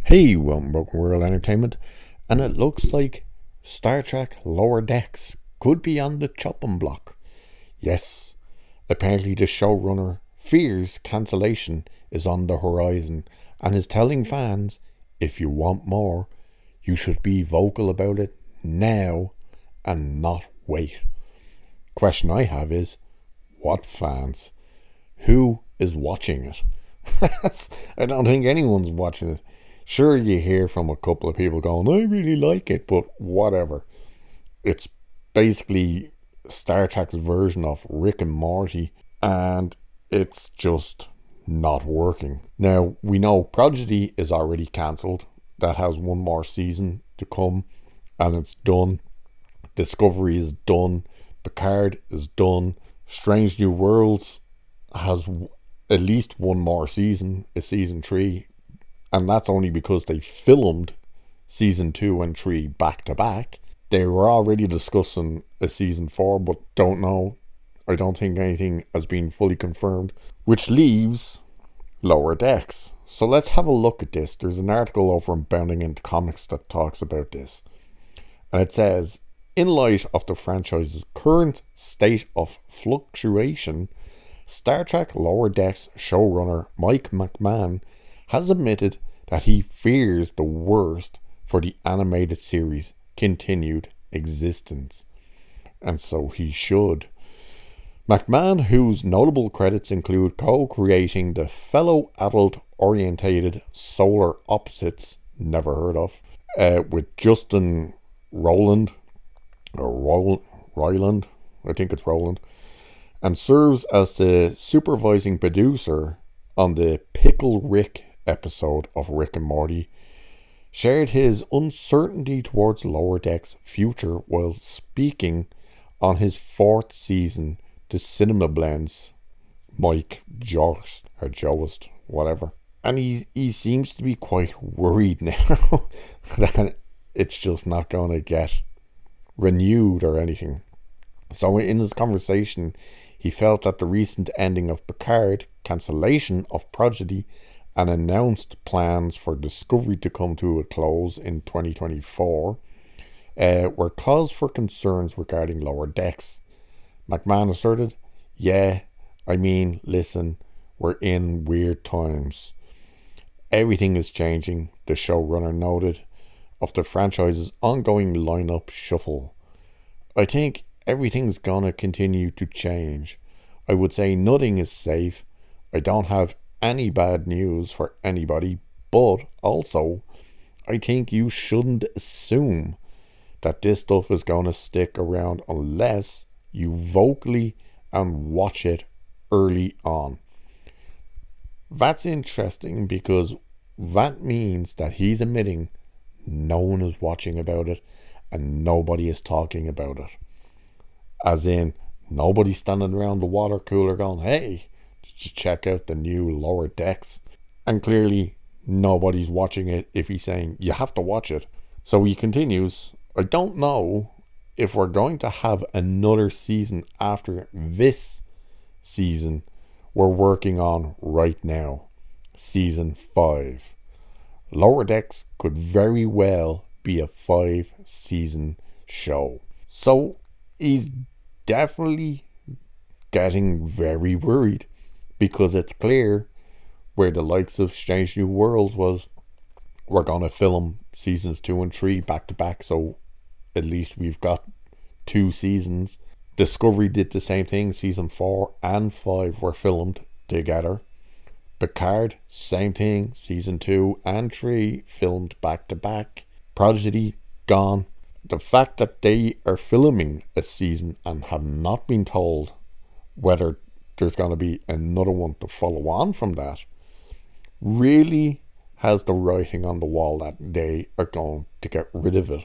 Hey, welcome Broken World Entertainment, and it looks like Star Trek Lower Decks could be on the chopping block. Yes, apparently the showrunner fears cancellation is on the horizon and is telling fans, if you want more, you should be vocal about it now and not wait. Question I have is, what fans? Who is watching it? I don't think anyone's watching it. Sure, you hear from a couple of people going, I really like it, but whatever. It's basically Star Trek's version of Rick and Morty, and it's just not working. Now, we know Prodigy is already cancelled. That has one more season to come, and it's done. Discovery is done. Picard is done. Strange New Worlds has at least one more season, a season 3. And that's only because they filmed season 2 and 3 back to back. They were already discussing a season 4, but don't know. I don't think anything has been fully confirmed. Which leaves Lower Decks. So let's have a look at this. There's an article over on Bounding Into Comics that talks about this. And it says, in light of the franchise's current state of fluctuation, Star Trek Lower Decks showrunner Mike McMahon has admitted that he fears the worst for the animated series' continued existence. And so he should. McMahon, whose notable credits include co-creating the fellow adult-orientated Solar Opposites, never heard of, with Justin Roiland, I think it's Roland, and serves as the supervising producer on the Pickle Rick episode of Rick and Morty, shared his uncertainty towards Lower Decks' future while speaking on his 4th season to Cinema Blend's Mike Jost, or Joest, whatever. And he seems to be quite worried now that it's just not going to get renewed or anything. So in his conversation, he felt that the recent ending of Picard, cancellation of Prodigy, and announced plans for Discovery to come to a close in 2024 were cause for concerns regarding Lower Decks. McMahon asserted, listen, we're in weird times. Everything is changing, the showrunner noted, of the franchise's ongoing lineup shuffle. I think everything's gonna continue to change. I would say nothing is safe. I don't have any bad news for anybody, but also I think you shouldn't assume that this stuff is going to stick around unless you vocally and watch it early on. That's interesting because that means that he's admitting no one is watching about it and nobody is talking about it. As in, nobody's standing around the water cooler going, hey, did you check out the new Lower Decks? And clearly nobody's watching it if he's saying you have to watch it. So he continues, I don't know if we're going to have another season after this season we're working on right now, season 5. Lower Decks could very well be a 5-season show. So he's definitely getting very worried, because it's clear where the likes of Strange New Worlds was, we're going to film seasons 2 and 3 back to back, so at least we've got 2 seasons. Discovery did the same thing. Season 4 and 5 were filmed together. Picard, same thing. Season 2 and 3 filmed back to back. Prodigy, gone. The fact that they are filming a season and have not been told whether there's going to be another one to follow on from that really has the writing on the wall that they are going to get rid of it.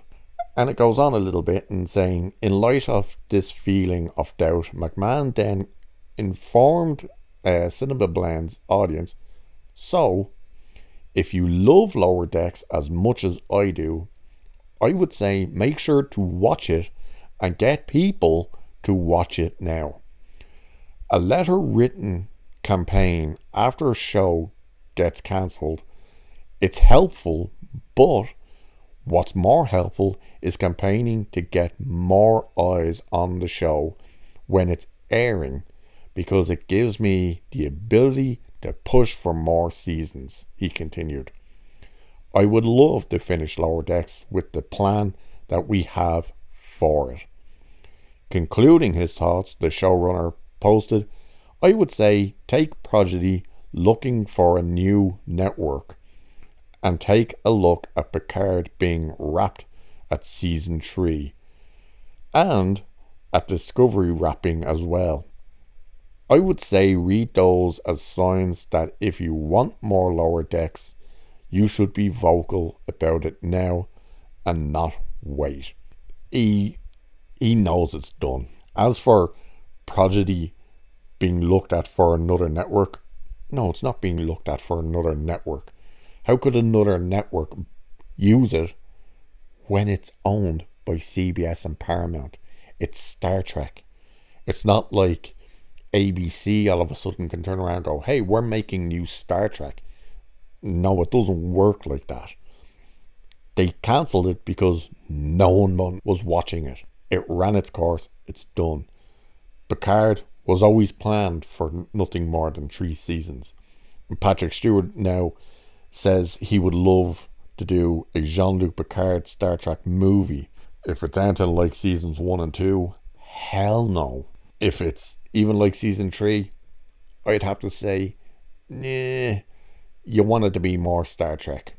And it goes on a little bit in saying, in light of this feeling of doubt, McMahon then informed Cinema Blend's audience, so if you love Lower Decks as much as I do, I would say make sure to watch it and get people to watch it now. A letter written campaign after a show gets cancelled It's helpful, but what's more helpful is campaigning to get more eyes on the show when it's airing, because it gives me the ability to push for more seasons, he continued. I would love to finish Lower Decks with the plan that we have for it. Concluding his thoughts, the showrunner posted, I would say take Prodigy looking for a new network and take a look at Picard being wrapped at season 3 and at Discovery wrapping as well. I would say read those as signs that if you want more Lower Decks, you should be vocal about it now and not wait. He knows it's done. As for Prodigy being looked at for another network, no, it's not being looked at for another network. How could another network use it when it's owned by CBS and Paramount? It's Star Trek. It's not like ABC all of a sudden can turn around and go, hey, we're making new Star Trek. No, it doesn't work like that. They cancelled it because no one was watching it. It ran its course. It's done. Picard was always planned for nothing more than 3 seasons. And Patrick Stewart now says he would love to do a Jean-Luc Picard Star Trek movie. If it's anything like seasons 1 and 2, hell no. If it's even like season 3, I'd have to say, nah, you want it to be more Star Trek.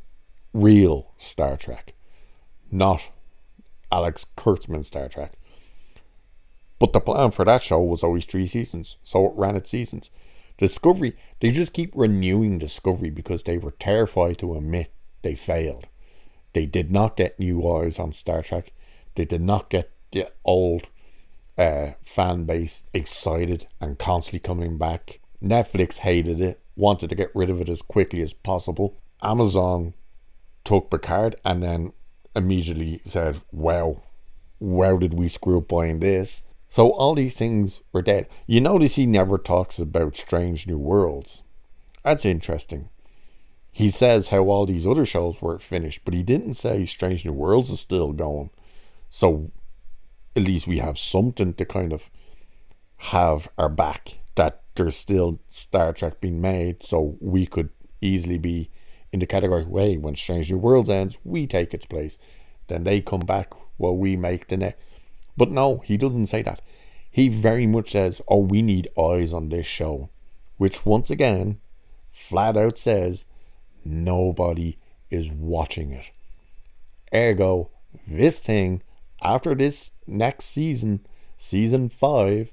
Real Star Trek. Not Alex Kurtzman Star Trek. But the plan for that show was always 3 seasons, so it ran its seasons. Discovery, they just keep renewing Discovery because they were terrified to admit they failed. They did not get new eyes on Star Trek. They did not get the old fan base excited and constantly coming back. Netflix hated it, wanted to get rid of it as quickly as possible. Amazon took Picard and then immediately said, wow, did we screw up buying this? So all these things were dead. You notice he never talks about Strange New Worlds. That's interesting. He says how all these other shows were finished, but he didn't say Strange New Worlds is still going. So at least we have something to kind of have our back, that there's still Star Trek being made, so we could easily be in the category, hey, when Strange New Worlds ends, we take its place. Then they come back while we make the next. But no, he doesn't say that. He very much says, oh, we need eyes on this show. Which once again, flat out says, nobody is watching it. Ergo, this thing, after this next season, season 5,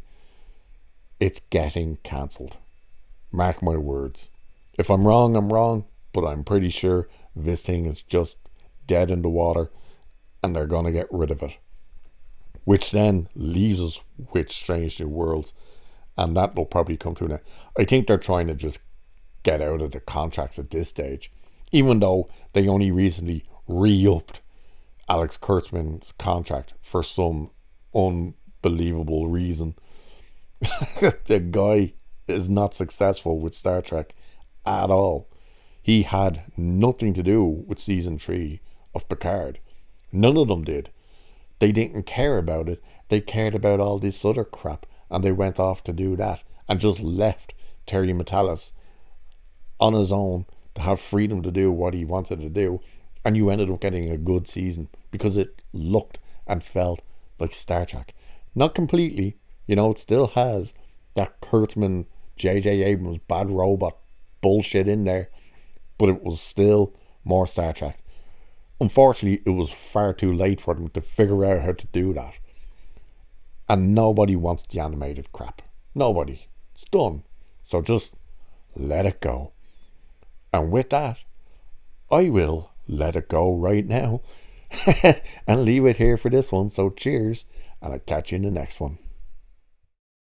it's getting cancelled. Mark my words. If I'm wrong, I'm wrong. But I'm pretty sure this thing is just dead in the water and they're going to get rid of it. Which then leaves us with Strange New Worlds, and that will probably come through now. I think they're trying to just get out of the contracts at this stage, even though they only recently re-upped Alex Kurtzman's contract for some unbelievable reason. The guy is not successful with Star Trek at all. He had nothing to do with season 3 of Picard. None of them did. They didn't care about it. They cared about all this other crap, and they went off to do that and just left Terry Matalas on his own to have freedom to do what he wanted to do. And you ended up getting a good season because it looked and felt like Star Trek. Not completely, it still has that Kurtzman, J.J. Abrams, bad robot bullshit in there, but it was still more Star Trek. Unfortunately, it was far too late for them to figure out how to do that. And nobody wants the animated crap. Nobody. It's done. So just let it go. And with that, I will let it go right now and leave it here for this one. So cheers, and I'll catch you in the next one.